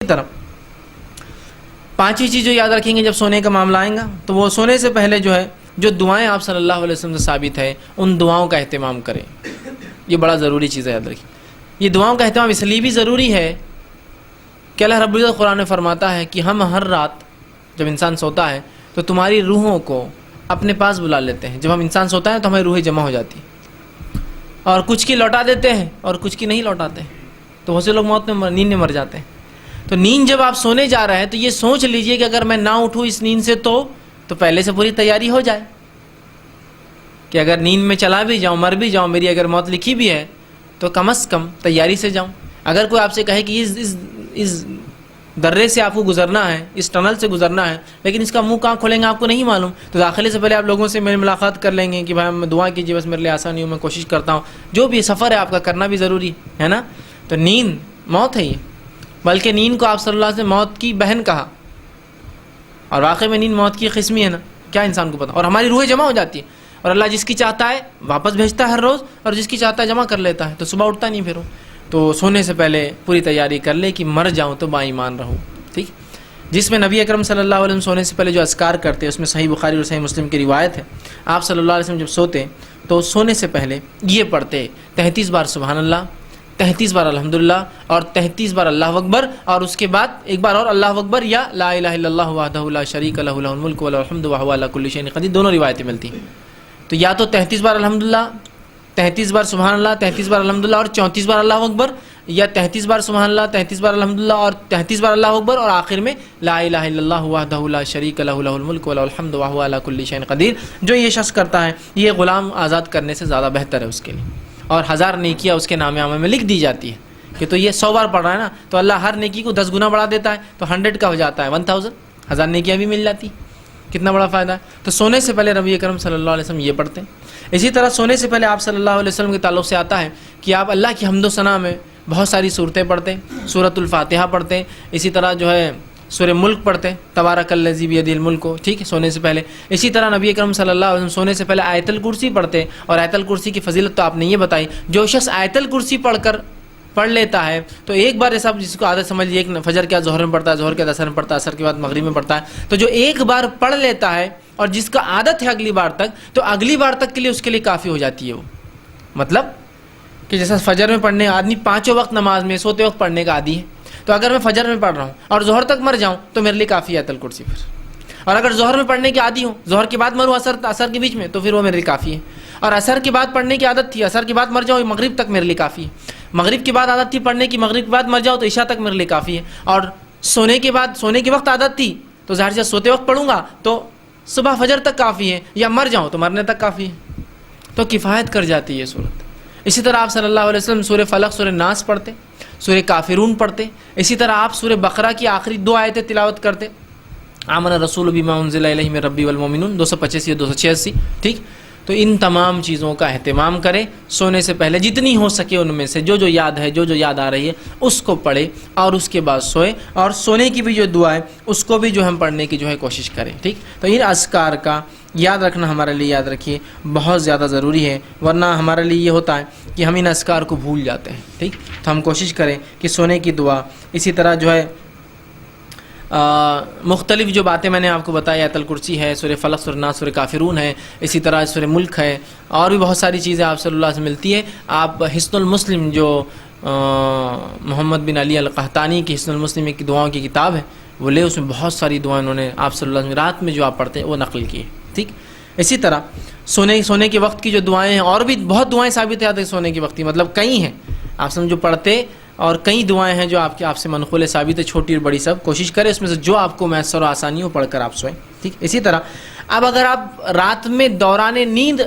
طرح پانچویں چیز جو یاد رکھیں گے جب سونے کا معاملہ آئے گا تو وہ سونے سے پہلے جو ہے جو دعائیں آپ صلی اللہ علیہ وسلم سے ثابت ہے ان دعاؤں کا اہتمام کریں. یہ بڑا ضروری چیز ہے، یاد رکھیں. یہ دعاؤں کا اہتمام اس لیے بھی ضروری ہے کہ اللہ رب العزت قرآن میں فرماتا ہے کہ ہم ہر رات جب انسان سوتا ہے تو تمہاری روحوں کو اپنے پاس بلا لیتے ہیں. جب ہم انسان سوتا ہے تو ہماری روحیں جمع ہو جاتی ہیں اور کچھ کی لوٹا دیتے ہیں اور کچھ کی نہیں لوٹاتے ہیں. تو بہت سے لوگ نیند میں مر جاتے ہیں. تو نیند جب آپ سونے جا رہے ہیں تو یہ سوچ لیجئے کہ اگر میں نہ اٹھوں اس نیند سے تو پہلے سے پوری تیاری ہو جائے کہ اگر نیند میں چلا بھی جاؤں مر بھی جاؤں میری اگر موت لکھی بھی ہے تو کم از کم تیاری سے جاؤں. اگر کوئی آپ سے کہے کہ اس درے سے آپ کو گزرنا ہے، اس ٹنل سے گزرنا ہے، لیکن اس کا منہ کہاں کھولیں گے آپ کو نہیں معلوم، تو داخلے سے پہلے آپ لوگوں سے میری ملاقات کر لیں گے کہ بھائی دعا کیجیے بس میرے لیے آسانی ہو، میں کوشش کرتا ہوں. جو بھی سفر ہے آپ کا کرنا بھی ضروری ہے نا. تو نیند موت ہے یہ، بلکہ نیند کو آپ صلی اللہ علیہ وسلم موت کی بہن کہا، اور واقعی میں نیند موت کی قسمی ہے نا، کیا انسان کو پتا. اور ہماری روحیں جمع ہو جاتی ہیں اور اللہ جس کی چاہتا ہے واپس بھیجتا ہے ہر روز اور جس کی چاہتا ہے جمع کر لیتا ہے، تو صبح اٹھتا نہیں پھر وہ. تو سونے سے پہلے پوری تیاری کر لے کہ مر جاؤں تو با ایمان رہوں. ٹھیک، جس میں نبی اکرم صلی اللہ علیہ وسلم سونے سے پہلے جو اذکار کرتے ہیں اس میں صحیح بخاری اور صحیح مسلم کی روایت ہے. آپ صلی اللہ علیہ وسلم جب سوتے تو سونے سے پہلے یہ پڑھتے 33 بار سبحان اللہ، 33 بار الحمدللہ اور 33 بار اللہ اکبر، اور اس کے بعد ایک بار اور اللہ اکبر یا لا الہ الا اللہ وحدہ لا شریک لہ لہ الملک ولہ الحمد وہو علی کل شیء قدیر، دونوں روایتیں ملتی ہیں. تو یا تو 33 بار الحمدللہ، 33 بار سبحان اللہ، 33 بار الحمدللہ اور 34 بار اللہ اکبر، یا 33 بار سبحان اللہ، 33 بار الحمدللہ اور 33 بار اللہ اکبر، اور آخر میں لا الہ الا اللہ وحدہ لا شریک لہ لہ الملک ولہ الحمد وہو علی کل شیء قدیر. جو یہ شخص کرتا ہے یہ غلام آزاد کرنے سے زیادہ بہتر ہے اس کے لیے، اور 1000 نیکیاں اس کے نام عامہ میں لکھ دی جاتی ہے. کہ تو یہ 100 بار پڑھ رہا ہے نا تو اللہ ہر نیکی کو 10 گنا بڑھا دیتا ہے، تو 100 کا ہو جاتا ہے 1000، 1000 نیکیاں بھی مل جاتی. کتنا بڑا فائدہ ہے. تو سونے سے پہلے نبی اکرم صلی اللہ علیہ وسلم یہ پڑھتے ہیں. اسی طرح سونے سے پہلے آپ صلی اللہ علیہ وسلم کے تعلق سے آتا ہے کہ آپ اللہ کی حمد و ثنا میں بہت ساری صورتیں پڑھتے ہیں. سورۃ الفاتحہ پڑھتے ہیں، اسی طرح جو ہے سورہ ملک پڑھتے ہیں، تبارک الذی بیدہ الملک، ٹھیک ہے، سونے سے پہلے. اسی طرح نبی اکرم صلی اللہ علیہ وسلم سونے سے پہلے آیت الکرسی پڑھتے ہیں. اور آیت الکرسی کی فضیلت تو آپ نے یہ بتائی، جو شخص آیت الکرسی پڑھ لیتا ہے تو ایک بار ایسا جس کو عادت سمجھ لیے، ایک فجر کے بعد ظہر میں پڑھتا ہے، ظہر کے بعد عصر میں پڑھتا ہے، عصر کے بعد مغرب میں پڑھتا ہے، تو جو ایک بار پڑھ لیتا ہے اور جس کا عادت ہے اگلی بار تک، تو اگلی بار تک کے لیے اس کے لیے کافی ہو جاتی ہے. وہ مطلب کہ جیسا فجر میں پڑھنے آدمی 5 وقت نماز میں سوتے وقت پڑھنے کا عادی ہے، تو اگر میں فجر میں پڑھ رہا ہوں اور ظہر تک مر جاؤں تو میرے لیے کافی ہے آیت الکرسی پھر. اور اگر ظہر میں پڑھنے کی عادی ہوں، ظہر کے بعد مروں عصر کے بیچ میں، تو پھر وہ میرے لیے کافی ہے. اور عصر کے بعد پڑھنے کی عادت تھی، عصر کے بعد مر جاؤں مغرب تک میرے لیے کافی ہے. مغرب کے بعد عادت تھی پڑھنے کی، مغرب کے بعد مر جاؤ تو عشاء تک میرے لیے کافی ہے. اور سونے کے وقت عادت تھی تو ظاہر سے سوتے وقت پڑھوں گا تو صبح فجر تک کافی ہے، یا مر جاؤں تو مرنے تک کافی ہے. تو کفایت کر جاتی ہے یہ صورت. اسی طرح آپ صلی اللہ علیہ وسلم سورہ فلق، سورہ ناس پڑھتے، سورہ کافرون پڑھتے. اسی طرح آپ سورہ بقرہ کی آخری 2 آیتیں تلاوت کرتے، آمن الرسول بما انزل الیہ من ربہ والمؤمنون، 285 یا 286. ٹھیک، تو ان تمام چیزوں کا اہتمام کریں. سونے سے پہلے جتنی ہو سکے ان میں سے جو یاد ہے، جو یاد آ رہی ہے اس کو پڑھے، اور اس کے بعد سوئے. اور سونے کی بھی جو دعا ہے اس کو بھی جو ہم پڑھنے کی جو ہے کوشش کریں. ٹھیک، تو ان اذکار کا یاد رکھنا ہمارے لیے، یاد رکھیے، بہت زیادہ ضروری ہے. ورنہ ہمارے لیے یہ ہوتا ہے کہ ہم ان اذکار کو بھول جاتے ہیں. ٹھیک، تو ہم کوشش کریں کہ سونے کی دعا، اسی طرح جو ہے مختلف جو باتیں میں نے آپ کو بتائی، آیت الکرسی ہے، سورہ فلق، سورہ ناس، سورہ کافرون ہے، اسی طرح سورہ ملک ہے، اور بھی بہت ساری چیزیں آپ صلی اللہ سے ملتی ہے. آپ حصن المسلم جو محمد بن علی القحطانی کی حصن المسلم کی دعاؤں کی کتاب ہے وہ لے، اس میں بہت ساری دعائیں انہوں نے آپ صلی اللہ علیہ وسلم رات میں جو آپ پڑھتے ہیں وہ نقل کی ہے. ٹھیک، اسی طرح سونے کے وقت کی جو دعائیں ہیں، اور بھی بہت دعائیں ثابت ہیں سونے کے وقت کی، مطلب کئی ہیں آپ سمجھ جو پڑھتے، اور کئی دعائیں ہیں جو آپ سے منقول ثابت ہے، چھوٹی اور بڑی سب. کوشش کریں اس میں سے جو آپ کو میسر و آسانی ہو پڑھ کر آپ سوئیں. ٹھیک، اسی طرح اب اگر آپ رات میں دوران نیند